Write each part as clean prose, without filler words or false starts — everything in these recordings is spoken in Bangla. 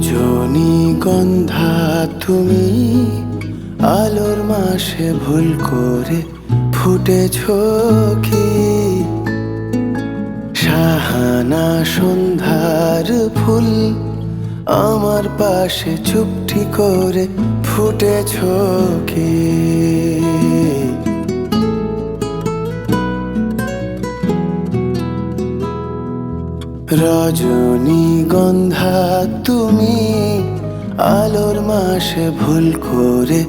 রজনীগন্ধা তুমি আলোর মাসে ভুল করে ফুটেছ কি? সাহানা সন্ধ্যার ফুল আমার পাশে চুপটি করে ফুটেছ কি? রজনীগন্ধা তুমি আলোর মাসে ভুল করে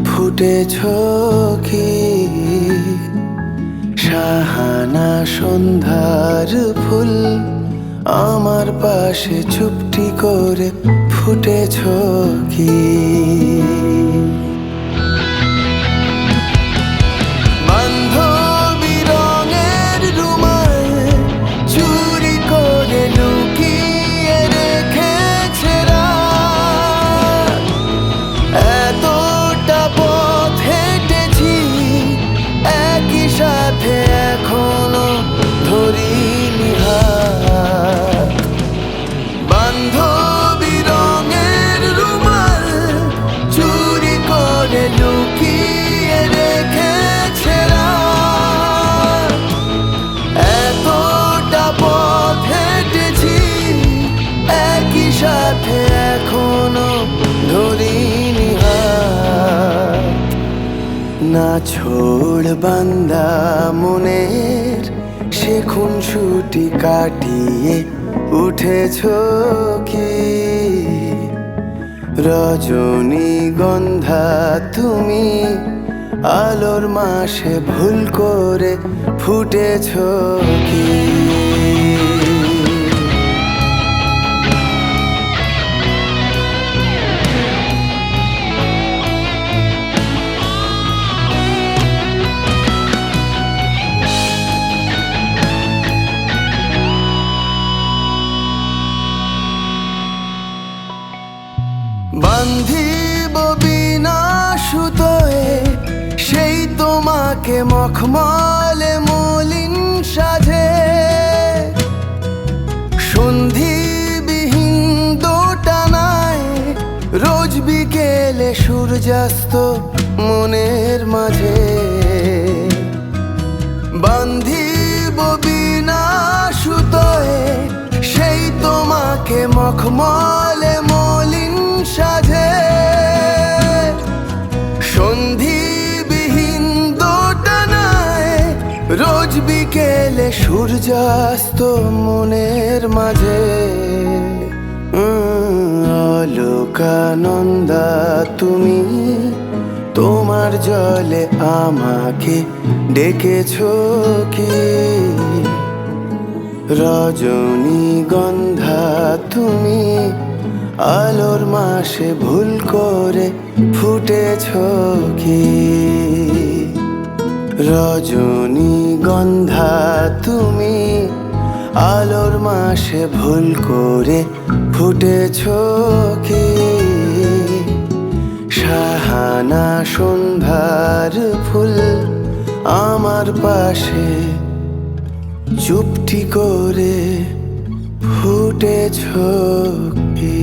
ফুটেছ কি? সাহানা সন্ধ্যার ফুল আমার পাশে চুপটি করে ফুটেছ কি? এখনো ধরিনি হাত, বান্ধবী রঙের রুমাল চুরি করে লুকিয়ে রেখেছে রাত। এতটা পথ হেঁটেছি একই সাথে এখনো ধরিনি হাত। না ছোড় বান্দা মনের সে খুনসুটি কাটিয়ে উঠেছ কি? রজনীগন্ধা তুমি আলোর মাসে ভুল করে ফুটেছ কি? বান্ধিব বিনা সুতোয় সেই তোমাকে মখমলে মলিন সাজে। সন্ধিবিহীন দোটানায় রোজ বিকেলে সূর্যাস্ত মনের মাঝে। বান্ধিব বিনা সুতোয় সেই তোমাকে মখমলে মলিন সাজে। সন্ধিবিহীন দোটানায় রোজ বিকেলে সূর্যাস্ত মনের মাঝে। অলোকানন্দা তুমি তোমার জলে আমাকে ডেকেছ কি? রজনীগন্ধা তুমি আলোর মাসে ভুল করে ফুটেছ কি? রজনীগন্ধা তুমি আলোর মাসে ভুল করে ফুটেছ কি? সাহানা সন্ধ্যার ফুল আমার পাশে চুপটি করে ফুটেছ কি?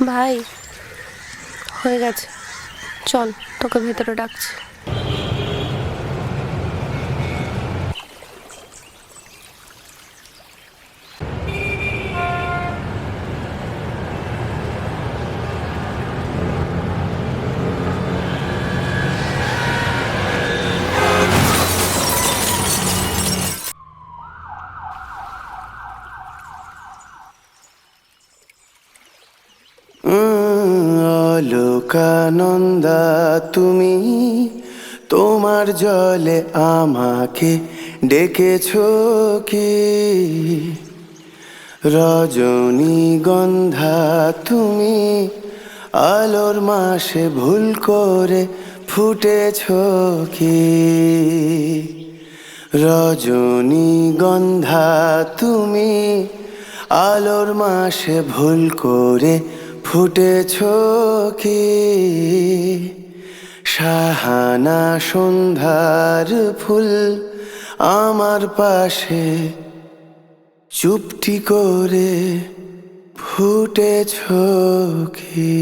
ভাই হয়ে গেছে, চল তোকে ভেতরে ডাকছি। অলোকানন্দা তুমি তোমার জলে আমাকে ডেকেছ কি? রজনীগন্ধা তুমি আলোর মাসে ভুল করে ফুটেছ কি? রজনীগন্ধা তুমি আলোর মাসে ভুল করে ফুটেছ কি? শাহানা সন্ধ্যার ফুল আমার পাশে চুপটি করে ফুটেছ কি?